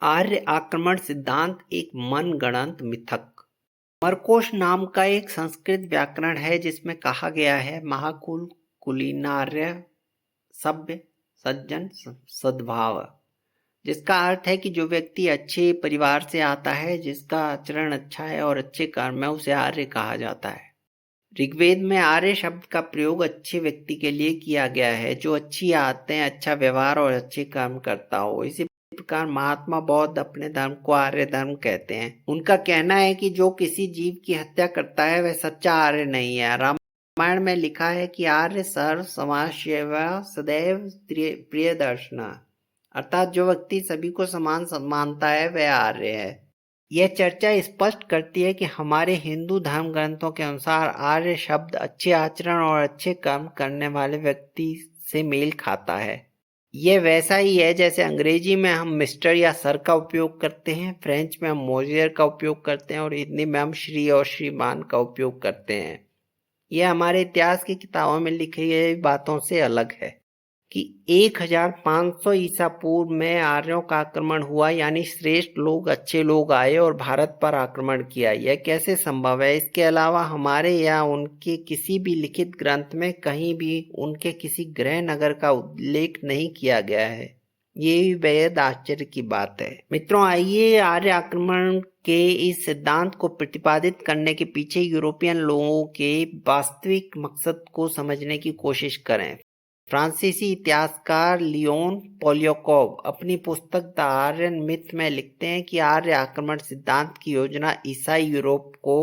आर्य आक्रमण सिद्धांत एक मनगढ़ंत मिथक। मरकोश नाम का एक संस्कृत व्याकरण है जिसमें कहा गया है महाकुल कुलीनार्य सभ्य सज्जन सद्भाव, जिसका अर्थ है कि जो व्यक्ति अच्छे परिवार से आता है, जिसका आचरण अच्छा है और अच्छे कर्म है, उसे आर्य कहा जाता है। ऋग्वेद में आर्य शब्द का प्रयोग अच्छे व्यक्ति के लिए किया गया है जो अच्छी आदतें, अच्छा व्यवहार और अच्छे कर्म करता हो। इसी प्रकार महात्मा बौद्ध अपने धर्म को आर्य धर्म कहते हैं। उनका कहना है कि जो किसी जीव की हत्या करता है वह सच्चा आर्य नहीं है। रामायण में लिखा है कि आर्य सर्व समाज सेवा सदैव प्रियदर्शना, अर्थात जो व्यक्ति सभी को समान मानता है वह आर्य है। यह चर्चा स्पष्ट करती है कि हमारे हिंदू धर्म ग्रंथों के अनुसार आर्य शब्द अच्छे आचरण और अच्छे कर्म करने वाले व्यक्ति से मेल खाता है। यह वैसा ही है जैसे अंग्रेजी में हम मिस्टर या सर का उपयोग करते हैं, फ्रेंच में हम मोजियर का उपयोग करते हैं और हिंदी में हम श्री और श्रीमान का उपयोग करते हैं। यह हमारे इतिहास की किताबों में लिखी गई बातों से अलग है कि 1500 ईसा पूर्व में आर्यों का आक्रमण हुआ, यानी श्रेष्ठ लोग, अच्छे लोग आए और भारत पर आक्रमण किया। यह कैसे संभव है? इसके अलावा हमारे या उनके किसी भी लिखित ग्रंथ में कहीं भी उनके किसी गृह नगर का उल्लेख नहीं किया गया है। ये भी बेहद आश्चर्य की बात है। मित्रों, आइए आर्य आक्रमण के इस सिद्धांत को प्रतिपादित करने के पीछे यूरोपियन लोगों के वास्तविक मकसद को समझने की कोशिश करें। फ्रांसीसी इतिहासकार लियोन पोलियाकोव अपनी पुस्तक द आर्यन मिथ में लिखते हैं कि आर्य आक्रमण सिद्धांत की योजना ईसाई यूरोप को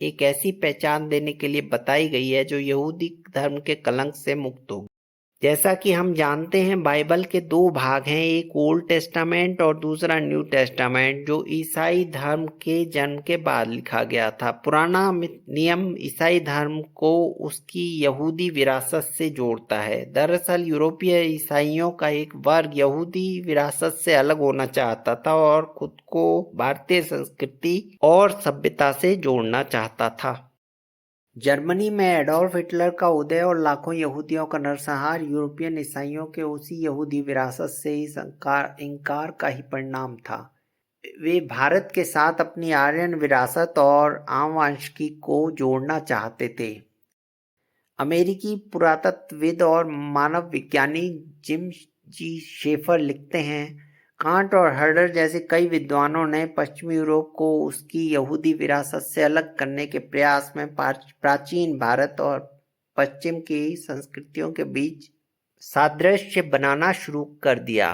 एक ऐसी पहचान देने के लिए बताई गई है जो यहूदी धर्म के कलंक से मुक्त हो। जैसा कि हम जानते हैं, बाइबल के दो भाग हैं, एक ओल्ड टेस्टामेंट और दूसरा न्यू टेस्टामेंट, जो ईसाई धर्म के जन्म के बाद लिखा गया था। पुराना नियम ईसाई धर्म को उसकी यहूदी विरासत से जोड़ता है। दरअसल यूरोपीय ईसाइयों का एक वर्ग यहूदी विरासत से अलग होना चाहता था और खुद को भारतीय संस्कृति और सभ्यता से जोड़ना चाहता था। जर्मनी में एडोल्फ हिटलर का उदय और लाखों यहूदियों का नरसंहार यूरोपियन ईसाइयों के उसी यहूदी विरासत से इस इंकार का ही परिणाम था। वे भारत के साथ अपनी आर्यन विरासत और आनुवंशिकी को जोड़ना चाहते थे। अमेरिकी पुरातत्वविद और मानव विज्ञानी जिम जी शेफर लिखते हैं, कांट और हर्डर जैसे कई विद्वानों ने पश्चिमी यूरोप को उसकी यहूदी विरासत से अलग करने के प्रयास में प्राचीन भारत और पश्चिम की संस्कृतियों के बीच सादृश्य बनाना शुरू कर दिया।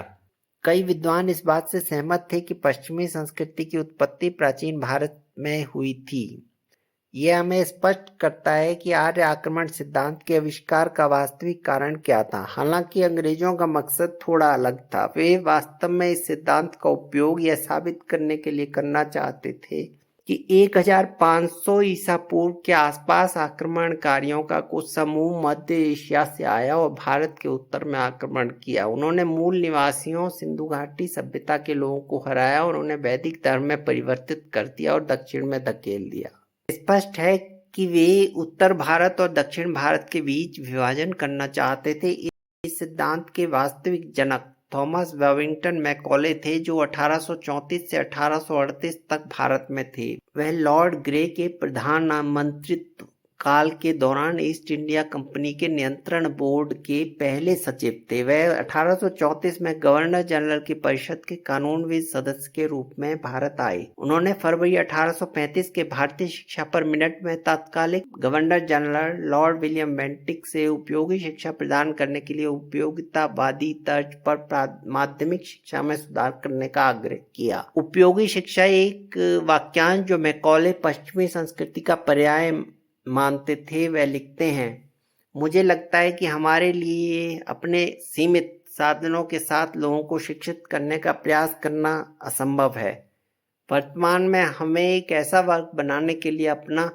कई विद्वान इस बात से सहमत थे कि पश्चिमी संस्कृति की उत्पत्ति प्राचीन भारत में हुई थी। यह हमें स्पष्ट करता है कि आर्य आक्रमण सिद्धांत के आविष्कार का वास्तविक कारण क्या था। हालांकि अंग्रेजों का मकसद थोड़ा अलग था। वे वास्तव में इस सिद्धांत का उपयोग यह साबित करने के लिए करना चाहते थे कि 1500 ईसा पूर्व के आसपास आक्रमणकारियों का कुछ समूह मध्य एशिया से आया और भारत के उत्तर में आक्रमण किया। उन्होंने मूल निवासियों सिंधु घाटी सभ्यता के लोगों को हराया और उन्हें वैदिक धर्म में परिवर्तित कर दिया और दक्षिण में धकेल दिया। स्पष्ट है कि वे उत्तर भारत और दक्षिण भारत के बीच विभाजन करना चाहते थे। इस सिद्धांत के वास्तविक जनक थॉमस बेविंगटन मैकॉले थे, जो 1834 से 1838 तक भारत में थे। वह लॉर्ड ग्रे के प्रधानमंत्रित्व काल के दौरान ईस्ट इंडिया कंपनी के नियंत्रण बोर्ड के पहले सचिव थे। वह 1834 में गवर्नर जनरल की परिषद के कानूनविद सदस्य के रूप में भारत आए। उन्होंने फरवरी 1835 के भारतीय शिक्षा पर मिनट में तत्कालिक governor general Lord William Bentinck से उपयोगी शिक्षा प्रदान करने के लिए उपयोगितावादी तर्ज पर माध्यमिक शिक्षा में सुधार करने का आग्रह किया। उपयोगी शिक्षा एक वाक्यांश जो मैकॉले पश्चिमी संस्कृति का पर्याय मानते थे। वह लिखते हैं, मुझे लगता है कि हमारे लिए अपने सीमित साधनों के साथ लोगों को शिक्षित करने का प्रयास करना असंभव है। वर्तमान में हमें एक ऐसा वर्ग बनाने के लिए अपना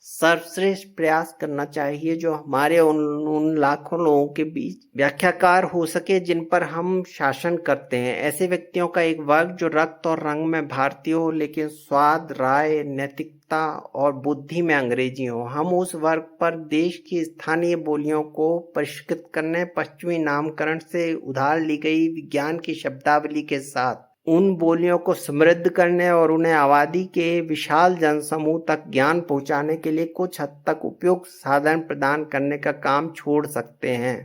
सर्वश्रेष्ठ प्रयास करना चाहिए जो हमारे उन लाखों लोगों के बीच व्याख्याकार हो सके जिन पर हम शासन करते हैं। ऐसे व्यक्तियों का एक वर्ग जो रक्त और रंग में भारतीय हो लेकिन स्वाद, राय, नैतिकता और बुद्धि में अंग्रेजी हो। हम उस वर्ग पर देश की स्थानीय बोलियों को परिष्कृत करने, पश्चिमी नामकरण से उधार ली गई विज्ञान की शब्दावली के साथ उन बोलियों को समृद्ध करने और उन्हें आबादी के विशाल जनसमूह तक ज्ञान पहुंचाने के लिए कुछ हद तक उपयुक्त साधन प्रदान करने का काम छोड़ सकते हैं।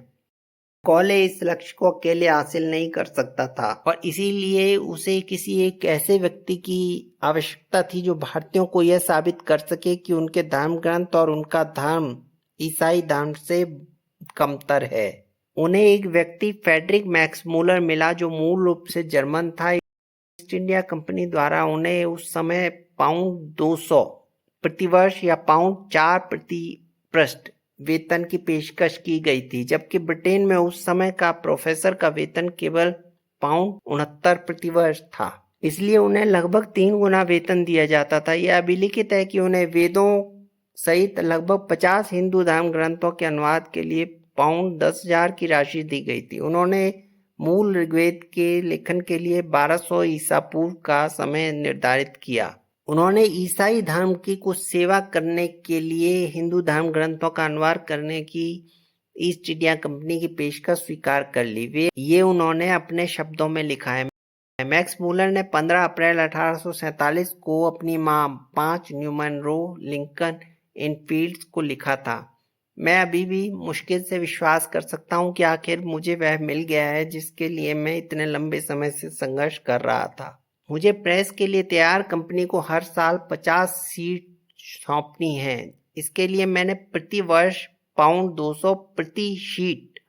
कॉले इस लक्ष्य को अकेले हासिल नहीं कर सकता था और इसीलिए उसे किसी एक ऐसे व्यक्ति की आवश्यकता थी जो भारतीयों को यह साबित कर सके कि उनके धर्म ग्रंथ और उनका धर्म ईसाई धर्म से कमतर है। उन्हें एक व्यक्ति फ्रेडरिक मैक्समूलर मिला जो मूल रूप से जर्मन था। ईस्ट इंडिया कंपनी द्वारा उन्हें उस समय पाउंड 200 प्रतिवर्ष या पाउंड 4 प्रति पृष्ठ वेतन की पेशकश की गई थी, जबकि ब्रिटेन में उस समय का प्रोफेसर का वेतन केवल पाउंड 69 प्रतिवर्ष था। इसलिए उन्हें लगभग 3 गुना वेतन दिया जाता था। यह अभिलिखित है कि उन्हें वेदों सहित लगभग 50 हिंदू धर्म ग्रंथों के अनुवाद के लिए पाउंड 10,000 की राशि दी गई थी। उन्होंने मूल ऋग्वेद के लेखन के लिए 1200 ईसा पूर्व का समय निर्धारित किया। उन्होंने ईसाई धर्म की कुछ सेवा करने के लिए हिंदू धर्म ग्रंथों का अनुवाद करने की ईस्ट इंडिया कंपनी की पेशकश स्वीकार कर ली। ये उन्होंने अपने शब्दों में लिखा है। मैक्स मूलर ने 15 अप्रैल 1847 को अपनी मां 5 न्यूमन रो लिंकन इन फील्ड्स को लिखा था। मैं अभी भी मुश्किल से विश्वास कर सकता हूं कि आखिर मुझे वह मिल गया है जिसके लिए मैं इतने लंबे समय से संघर्ष कर रहा था। मुझे प्रेस के लिए तैयार कंपनी को हर साल 50 सीट सौंपनी है। इसके लिए मैंने प्रति वर्ष पाउंड 200 प्रति शीट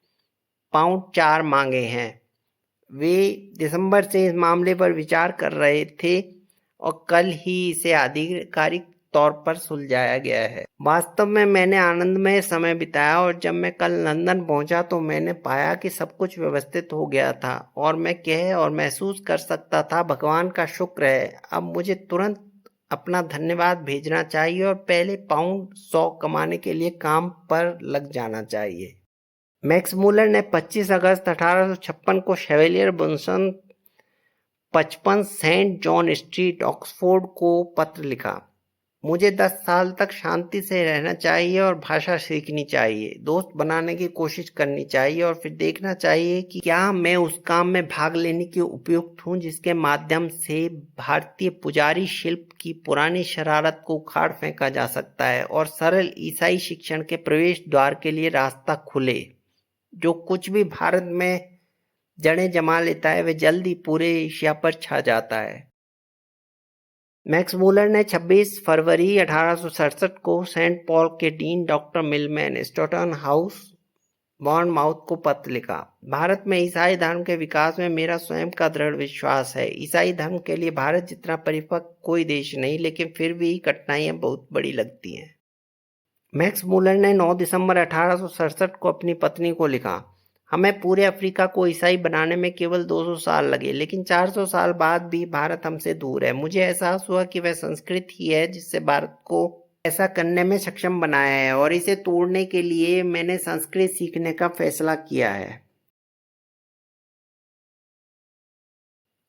पाउंड 4 मांगे हैं। वे दिसंबर से इस मामले पर विचार कर रहे थे और कल ही इसे आधिकारिक तौर पर सुलझाया गया है। वास्तव में मैंने आनंदमय समय बिताया और जब मैं कल लंदन पहुंचा तो मैंने पाया कि सब कुछ व्यवस्थित हो गया था और मैं कह और महसूस कर सकता था, भगवान का शुक्र है, अब मुझे तुरंत अपना धन्यवाद भेजना चाहिए और पहले पाउंड 100 कमाने के लिए काम पर लग जाना चाहिए। मैक्स मूलर ने 25 अगस्त 1856 को Chevalier Bunsen 55 Saint John Street Oxford को पत्र लिखा। मुझे 10 साल तक शांति से रहना चाहिए और भाषा सीखनी चाहिए, दोस्त बनाने की कोशिश करनी चाहिए और फिर देखना चाहिए कि क्या मैं उस काम में भाग लेने के उपयुक्त हूँ जिसके माध्यम से भारतीय पुजारी शिल्प की पुरानी शरारत को उखाड़ फेंका जा सकता है और सरल ईसाई शिक्षण के प्रवेश द्वार के लिए रास्ता खुले। जो कुछ भी भारत में जड़ें जमा लेता है वह जल्द ही पूरे एशिया पर छा जाता है। मैक्स मूलर ने 26 फरवरी 1867 को सेंट पॉल के dean doctor Milman Stoughton House Bournemouth को पत्र लिखा। भारत में ईसाई धर्म के विकास में मेरा स्वयं का दृढ़ विश्वास है। ईसाई धर्म के लिए भारत जितना परिपक्व कोई देश नहीं, लेकिन फिर भी कठिनाइयां बहुत बड़ी लगती हैं। मैक्स मूलर ने 9 दिसंबर 1867 को अपनी पत्नी को लिखा, हमें पूरे अफ्रीका को ईसाई बनाने में केवल 200 साल लगे, लेकिन 400 साल बाद भी भारत हमसे दूर है। मुझे एहसास हुआ कि वह संस्कृति ही है जिससे भारत को ऐसा करने में सक्षम बनाया है और इसे तोड़ने के लिए मैंने संस्कृत सीखने का फैसला किया है।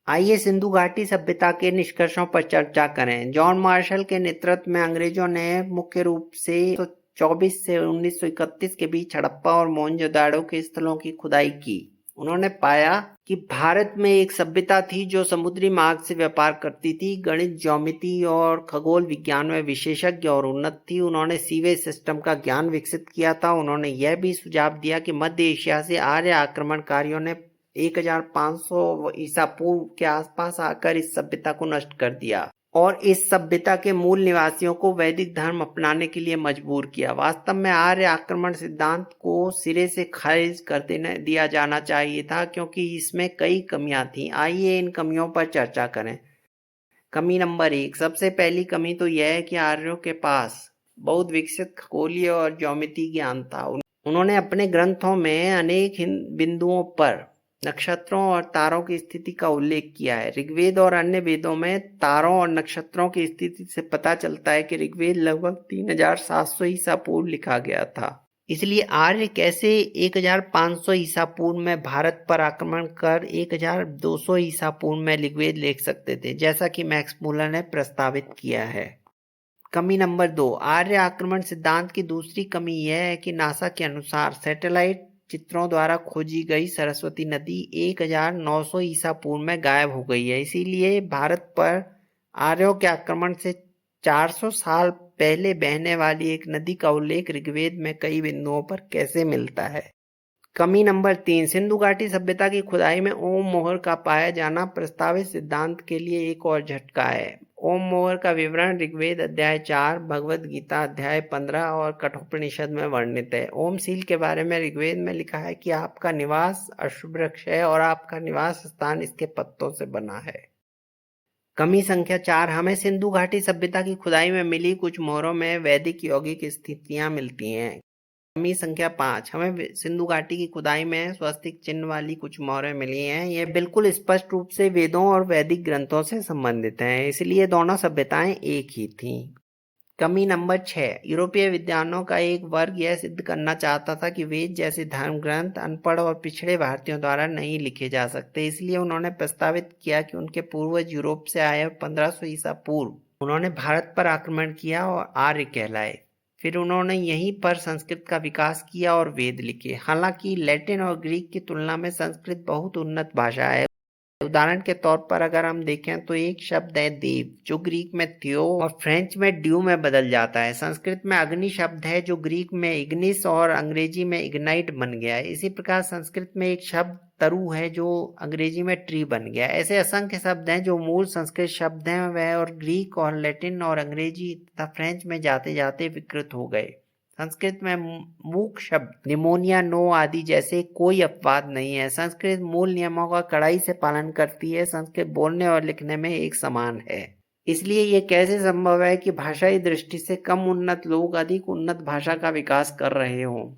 आइए सिंधु घाटी सभ्यता के निष्कर्षों पर चर्चा करें। जॉन मार्शल के नेतृत्व में अंग्रेजों ने मुख्य रूप से 1924 से 1931 के बीच हड़प्पा और मोहनजोदाड़ो के स्थलों की खुदाई की। उन्होंने पाया कि भारत में एक सभ्यता थी जो समुद्री मार्ग से व्यापार करती थी, गणित, ज्योमेट्री और खगोल विज्ञान में विशेषज्ञ और उन्नत थी। उन्होंने सीवेज सिस्टम का ज्ञान विकसित किया था। उन्होंने यह भी सुझाव दिया कि मध्य एशिया से आर्य आक्रमणकारियों ने 1500 ईसा पूर्व के आसपास आकर इस सभ्यता को नष्ट कर दिया और इस सभ्यता के मूल निवासियों को वैदिक धर्म अपनाने के लिए मजबूर किया। वास्तव में आर्य आक्रमण सिद्धांत को सिरे से खारिज कर दिया जाना चाहिए था क्योंकि इसमें कई कमियां थीं। आइए इन कमियों पर चर्चा करें। कमी नंबर 1, सबसे पहली कमी तो यह है कि आर्यों के पास बहुत विकसित खगोलीय और ज्योमेट्री ज्ञान था। उन्होंने अपने ग्रंथों में अनेक बिंदुओं पर नक्षत्रों और तारों की स्थिति का उल्लेख किया है। ऋग्वेद और अन्य वेदों में तारों और नक्षत्रों की स्थिति से पता चलता है कि ऋग्वेद लगभग 3700 ईसा पूर्व लिखा गया था। इसलिए आर्य कैसे 1500 ईसा पूर्व में भारत पर आक्रमण कर 1200 ईसा पूर्व में ऋग्वेद लिख सकते थे, जैसा कि मैक्स मूलर ने प्रस्तावित किया है। कमी नंबर 2, आर्य आक्रमण सिद्धांत की दूसरी कमी यह है कि नासा के अनुसार सैटेलाइट चित्रों द्वारा खोजी गई सरस्वती नदी 1900 ईसा पूर्व में गायब हो गई है। इसीलिए भारत पर आर्यों के आक्रमण से 400 साल पहले बहने वाली एक नदी का उल्लेख ऋग्वेद में कई बिंदुओं पर कैसे मिलता है? कमी नंबर 3, सिंधु घाटी सभ्यता की खुदाई में ओम मोहर का पाया जाना प्रस्तावित सिद्धांत के लिए एक और झटका है। ओम मोहर का विवरण ऋग्वेद अध्याय 4, भगवद गीता अध्याय 15 और कठोपनिषद में वर्णित है। ओम सील के बारे में ऋग्वेद में लिखा है कि आपका निवास अशुभ वृक्ष है और आपका निवास स्थान इसके पत्तों से बना है। कमी संख्या 4, हमें सिंधु घाटी सभ्यता की खुदाई में मिली कुछ मोहरों में वैदिक यौगिक स्थितियां मिलती हैं। कमी संख्या 5, हमें सिंधु घाटी की खुदाई में स्वस्तिक चिन्ह वाली कुछ मोहरें मिली हैं। ये बिल्कुल स्पष्ट रूप से वेदों और वैदिक ग्रंथों से संबंधित हैं, इसलिए दोनों सभ्यताएं एक ही थीं। कमी नंबर 6, यूरोपीय विद्वानों का एक वर्ग यह सिद्ध करना चाहता था कि वेद जैसे धर्म ग्रंथ अनपढ़ और पिछड़े भारतीयों द्वारा नहीं लिखे जा सकते। इसलिए उन्होंने प्रस्तावित किया कि उनके पूर्वज यूरोप से आए 1500 ईसा पूर्व उन्होंने भारत पर आक्रमण किया और आर्य कहलाए। फिर उन्होंने यहीं पर संस्कृत का विकास किया और वेद लिखे। हालांकि लैटिन और ग्रीक की तुलना में संस्कृत बहुत उन्नत भाषा है। उदाहरण के तौर पर अगर हम देखें तो एक शब्द है देव, जो ग्रीक में थियो और फ्रेंच में ड्यू में बदल जाता है। संस्कृत में अग्नि शब्द है जो ग्रीक में इग्निस और अंग्रेजी में इग्नाइट बन गया है। इसी प्रकार संस्कृत में एक शब्द तरु है जो अंग्रेजी में ट्री बन गया। ऐसे असंख्य शब्द हैं जो मूल संस्कृत शब्द हैं वह और ग्रीक और लैटिन और अंग्रेजी तथा फ्रेंच में जाते जाते विकृत हो गए। संस्कृत में मूक शब्द निमोनिया, नो आदि जैसे कोई अपवाद नहीं है। संस्कृत मूल नियमों का कड़ाई से पालन करती है। संस्कृत बोलने और लिखने में एक समान है। इसलिए ये कैसे संभव है कि भाषाई दृष्टि से कम उन्नत लोग अधिक उन्नत भाषा का विकास कर रहे हों?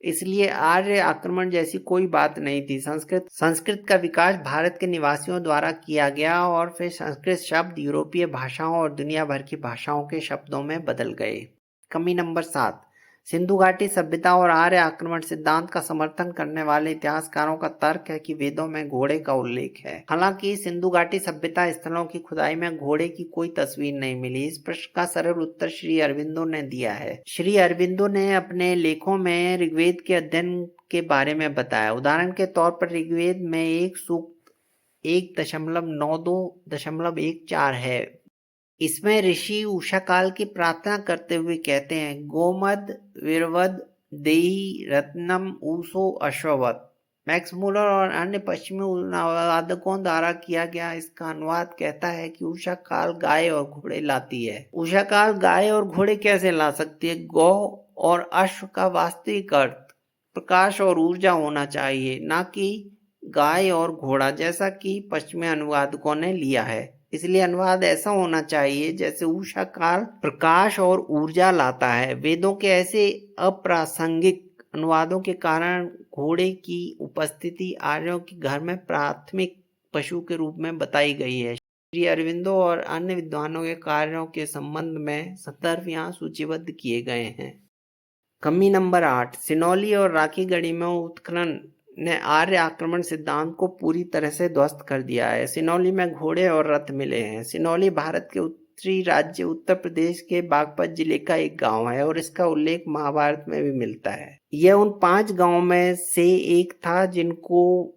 इसलिए आर्य आक्रमण जैसी कोई बात नहीं थी। संस्कृत का विकास भारत के निवासियों द्वारा किया गया और फिर संस्कृत शब्द यूरोपीय भाषाओं और दुनिया भर की भाषाओं के शब्दों में बदल गए। कमी नंबर 7, सिंधु घाटी सभ्यता और आर्य आक्रमण सिद्धांत का समर्थन करने वाले इतिहासकारों का तर्क है कि वेदों में घोड़े का उल्लेख है। हालांकि सिंधु घाटी सभ्यता स्थलों की खुदाई में घोड़े की कोई तस्वीर नहीं मिली। इस प्रश्न का सरल उत्तर श्री अरविंदो ने दिया है। श्री अरविंदो ने अपने लेखों में ऋग्वेद के अध्ययन के बारे में बताया। उदाहरण के तौर पर ऋग्वेद में एक सूक्त 1.92.14 है। इसमें ऋषि उषा काल की प्रार्थना करते हुए कहते हैं, गोमद वीरवद देई रत्नम ऊसो अश्ववत। मैक्स मूलर और अन्य पश्चिमी अनुवादकों द्वारा किया गया इसका अनुवाद कहता है कि उषा काल गाय और घोड़े लाती है। उषा काल गाय और घोड़े कैसे ला सकती है? गौ और अश्व का वास्तविक अर्थ प्रकाश और ऊर्जा होना चाहिए, ना कि गाय और घोड़ा, जैसा कि पश्चिमी अनुवादकों ने लिया है। इसलिए अनुवाद ऐसा होना चाहिए जैसे उषा काल प्रकाश और ऊर्जा लाता है। वेदों के ऐसे अप्रासंगिक अनुवादों के कारण घोड़े की उपस्थिति आर्यों के घर में प्राथमिक पशु के रूप में बताई गई है। श्री अरविंदो और अन्य विद्वानों के कार्यों के संबंध में संदर्भ यहाँ सूचीबद्ध किए गए हैं। कमी नंबर 8, सिनौली और राखीगढ़ी में उत्खनन ने आर्य आक्रमण सिद्धांत को पूरी तरह से ध्वस्त कर दिया है। सिनौली में घोड़े और रथ मिले हैं। सिनौली भारत के उत्तरी राज्य उत्तर प्रदेश के बागपत जिले का एक गांव है और इसका उल्लेख महाभारत में भी मिलता है। यह उन 5 गांवों में से एक था जिनको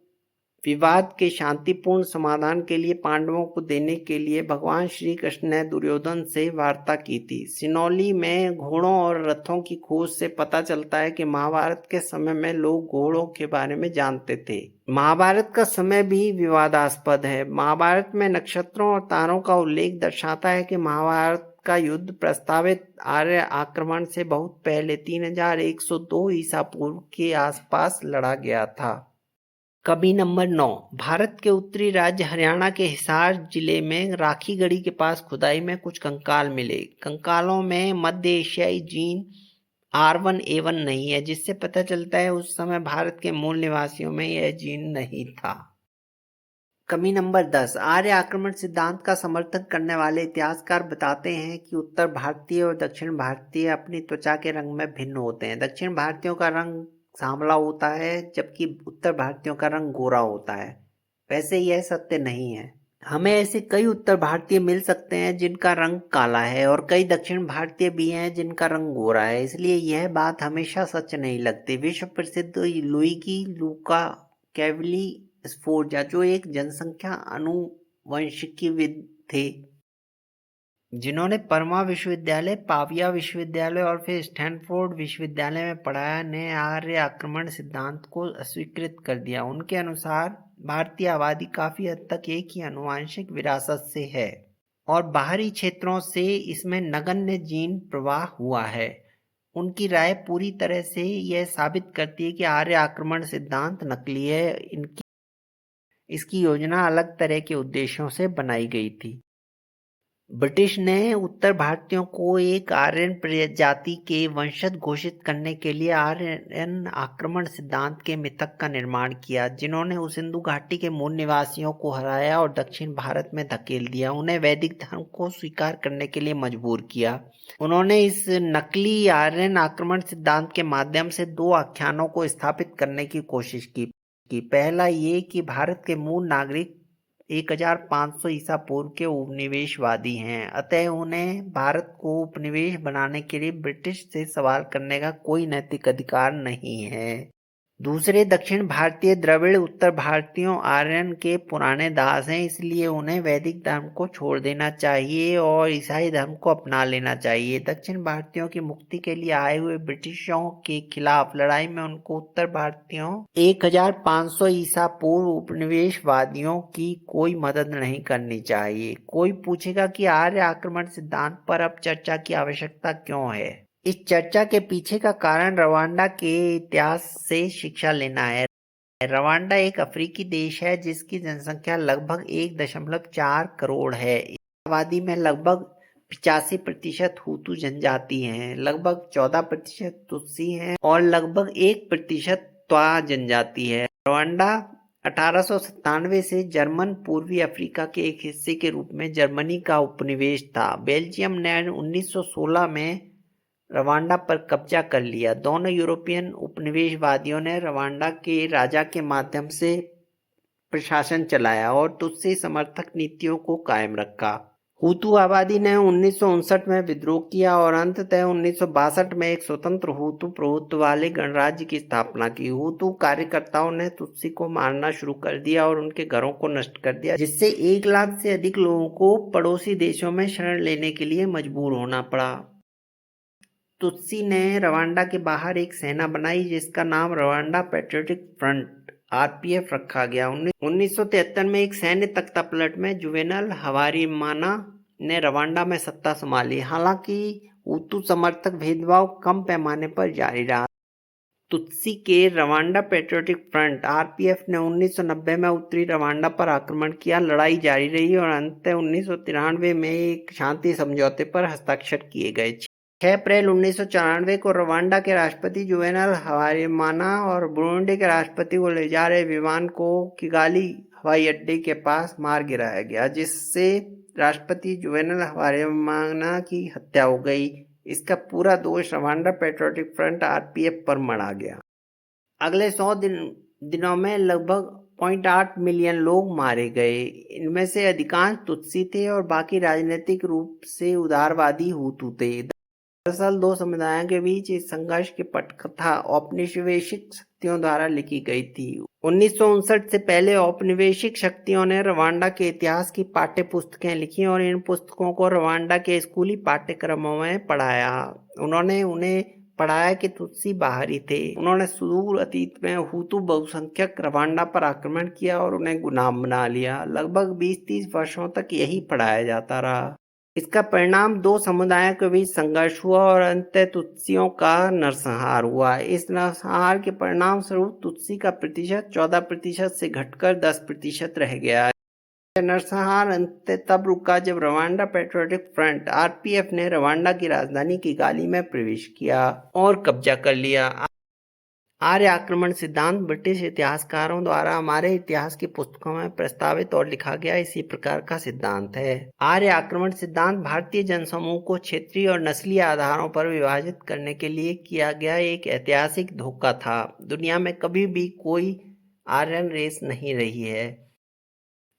विवाद के शांतिपूर्ण समाधान के लिए पांडवों को देने के लिए भगवान श्री कृष्ण ने दुर्योधन से वार्ता की थी। सिनौली में घोड़ों और रथों की खोज से पता चलता है कि महाभारत के समय में लोग घोड़ों के बारे में जानते थे। महाभारत का समय भी विवादास्पद है। महाभारत में नक्षत्रों और तारों का उल्लेख दर्शाता है कि महाभारत का युद्ध प्रस्तावित आर्य आक्रमण से बहुत पहले 3102 ईसा पूर्व के आसपास लड़ा गया था। कमी नंबर 9, भारत के उत्तरी राज्य हरियाणा के हिसार जिले में राखीगढ़ी के पास खुदाई में कुछ कंकाल मिले। कंकालों में मध्य एशियाई जीन R1A1 नहीं है, जिससे पता चलता है उस समय भारत के मूल निवासियों में यह जीन नहीं था। कमी नंबर 10, आर्य आक्रमण सिद्धांत का समर्थन करने वाले इतिहासकार बताते हैं कि उत्तर भारतीय और दक्षिण भारतीय अपनी त्वचा के रंग में भिन्न होते हैं। दक्षिण भारतीयों का रंग सांवला होता है जबकि उत्तर भारतीयों का रंग गोरा होता है। वैसे यह सत्य नहीं है। हमें ऐसे कई उत्तर भारतीय मिल सकते हैं जिनका रंग काला है और कई दक्षिण भारतीय भी हैं जिनका रंग गोरा है, इसलिए यह बात हमेशा सच नहीं लगती। विश्व प्रसिद्ध लुइगी लूका कैवली स्फोर्जा, जो एक जनसंख्या आनुवंशिकीविद थे जिन्होंने परमा विश्वविद्यालय, पाविया विश्वविद्यालय और फिर स्टैनफोर्ड विश्वविद्यालय में पढ़ाया, ने आर्य आक्रमण सिद्धांत को अस्वीकृत कर दिया। उनके अनुसार भारतीय आबादी काफी हद तक एक ही आनुवांशिक विरासत से है और बाहरी क्षेत्रों से इसमें नगण्य जीन प्रवाह हुआ है। उनकी राय पूरी तरह से यह साबित करती है कि आर्य आक्रमण सिद्धांत नकली है। इसकी योजना अलग तरह के उद्देश्यों से बनाई गई थी। ब्रिटिश ने उत्तर भारतीयों को एक आर्यन प्रजाति के वंशज घोषित करने के लिए आर्यन आक्रमण सिद्धांत के मिथक का निर्माण किया, जिन्होंने उस सिंधु घाटी के मूल निवासियों को हराया और दक्षिण भारत में धकेल दिया, उन्हें वैदिक धर्म को स्वीकार करने के लिए मजबूर किया। उन्होंने इस नकली आर्यन आक्रमण सिद्धांत के माध्यम से दो आख्यानों को स्थापित करने की कोशिश की। पहला ये कि भारत के मूल नागरिक 1500 ईसा पूर्व के उपनिवेशवादी हैं, अतः उन्हें भारत को उपनिवेश बनाने के लिए ब्रिटिश से सवाल करने का कोई नैतिक अधिकार नहीं है। दूसरे, दक्षिण भारतीय द्रविड़ उत्तर भारतीयों आर्यन के पुराने दास हैं, इसलिए उन्हें वैदिक धर्म को छोड़ देना चाहिए और ईसाई धर्म को अपना लेना चाहिए। दक्षिण भारतीयों की मुक्ति के लिए आए हुए ब्रिटिशों के खिलाफ लड़ाई में उनको उत्तर भारतीयों 1500 ईसा पूर्व उपनिवेशवादियों की कोई मदद नहीं करनी चाहिए। कोई पूछेगा कि आर्य आक्रमण सिद्धांत पर अब चर्चा की आवश्यकता क्यों है? इस चर्चा के पीछे का कारण रवांडा के इतिहास से शिक्षा लेना है। रवांडा एक अफ्रीकी देश है जिसकी जनसंख्या लगभग 1.4 करोड़ है। इस आबादी में लगभग 85% हुतू जनजाति हैं, लगभग 14% तुत्सी हैं और लगभग 1% त्वा जनजाति है। रवांडा 1897 से जर्मन पूर्वी अफ्रीका के एक हिस्से के रूप में जर्मनी का उपनिवेश था। बेल्जियम ने 1916 में रवांडा पर कब्जा कर लिया। दोनों यूरोपियन उपनिवेशवादियों ने रवांडा के राजा के माध्यम से प्रशासन चलाया और तुत्सी समर्थक नीतियों को कायम रखा। हुतू आबादी ने 1959 में विद्रोह किया और अंततः 1962 में एक स्वतंत्र हुतू प्रभुत्व वाले गणराज्य की स्थापना की। हुतू कार्यकर्ताओं ने तुत्सी को मारना शुरू कर दिया और उनके घरों को नष्ट कर दिया, जिससे 1 लाख से अधिक लोगों को पड़ोसी देशों में शरण लेने के लिए मजबूर होना पड़ा। तुत्सी ने रवांडा के बाहर एक सेना बनाई जिसका नाम रवांडा पैट्रियोटिक फ्रंट (आरपीएफ) रखा गया। 1973 में एक सैन्य तख्तापलट में जुवेनल हवारिमाना ने रवांडा में सत्ता संभाली। हालांकि हुतू समर्थक भेदभाव कम पैमाने पर जारी रहा। तुत्सी के रवांडा पैट्रियोटिक फ्रंट (आरपीएफ) ने 1990 में उत्तरी रवांडा पर आक्रमण किया। लड़ाई जारी रही और अंततः 1993 में एक शांति समझौते पर हस्ताक्षर किए गए। 6 अप्रैल 1994 को रवांडा के राष्ट्रपति जुवेनल हवारिमाना और बुरुंडी के राष्ट्रपति को ले जा रहे विमान को किगाली हवाई अड्डे के पास मार गिराया गया, जिससे राष्ट्रपति जुवेनल हवारिमाना की हत्या हो गई। इसका पूरा दोष रवांडा पैट्रियोटिक फ्रंट (आरपीएफ) पर मढ़ा गया। अगले 100 दिनों में लगभग 0.8 मिलियन लोग मारे गए। इनमें से अधिकांश तुत्सी थे और बाकी राजनीतिक रूप से उदारवादी हुतू थे। दरअसल दो समुदायों के बीच इस संघर्ष की पटकथा औपनिवेशिक शक्तियों द्वारा लिखी गई थी। 1959 से पहले औपनिवेशिक शक्तियों ने रवांडा के इतिहास की पाठ्य पुस्तकें लिखी और इन पुस्तकों को रवांडा के स्कूली पाठ्यक्रमों में पढ़ाया। उन्होंने उन्हें पढ़ाया कि तुत्सी बाहरी थे। उन्होंने सुदूर अतीत में हुतू बहुसंख्यक रवांडा पर आक्रमण किया और उन्हें गुलाम बना लिया। लगभग 20-30 वर्षों तक यही पढ़ाया जाता रहा। इसका परिणाम दो समुदायों के बीच संघर्ष हुआ और अंततः तुत्सियों का नरसंहार हुआ। इस नरसंहार के परिणाम स्वरूप तुत्सी का प्रतिशत 14% से घटकर 10% रह गया। यह नरसंहार अंततः तब रुका जब रवांडा पैट्रियोटिक फ्रंट (आरपीएफ) ने रवांडा की राजधानी किगाली में प्रवेश किया और कब्जा कर लिया। आर्य आक्रमण सिद्धांत ब्रिटिश इतिहासकारों द्वारा हमारे इतिहास की पुस्तकों में प्रस्तावित और लिखा गया इसी प्रकार का सिद्धांत है। आर्य आक्रमण सिद्धांत भारतीय जनसमूह को क्षेत्रीय और नस्लीय आधारों पर विभाजित करने के लिए किया गया एक ऐतिहासिक धोखा था। दुनिया में कभी भी कोई आर्यन रेस नहीं रही है।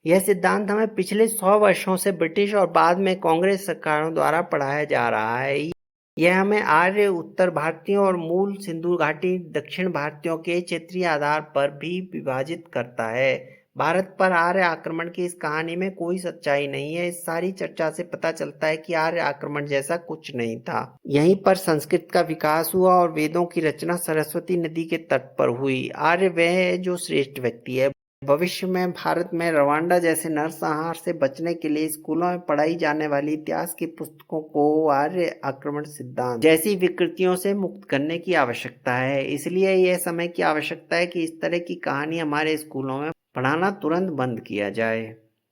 यह सिद्धांत हमें पिछले 100 वर्षों से ब्रिटिश और बाद में कांग्रेस सरकारों द्वारा पढ़ाया जा रहा है। यह हमें आर्य उत्तर भारतीयों और मूल सिंधु घाटी दक्षिण भारतीयों के क्षेत्रीय आधार पर भी विभाजित करता है। भारत पर आर्य आक्रमण की इस कहानी में कोई सच्चाई नहीं है। इस सारी चर्चा से पता चलता है कि आर्य आक्रमण जैसा कुछ नहीं था। यहीं पर संस्कृत का विकास हुआ और वेदों की रचना सरस्वती नदी के तट पर हुई। आर्य वह है जो श्रेष्ठ व्यक्ति है। भविष्य में भारत में रवांडा जैसे नरसंहार से बचने के लिए स्कूलों में पढ़ाई जाने वाली इतिहास की पुस्तकों को आर्य आक्रमण सिद्धांत जैसी विकृतियों से मुक्त करने की आवश्यकता है। इसलिए यह समय की आवश्यकता है कि इस तरह की कहानी हमारे स्कूलों में पढ़ाना तुरंत बंद किया जाए।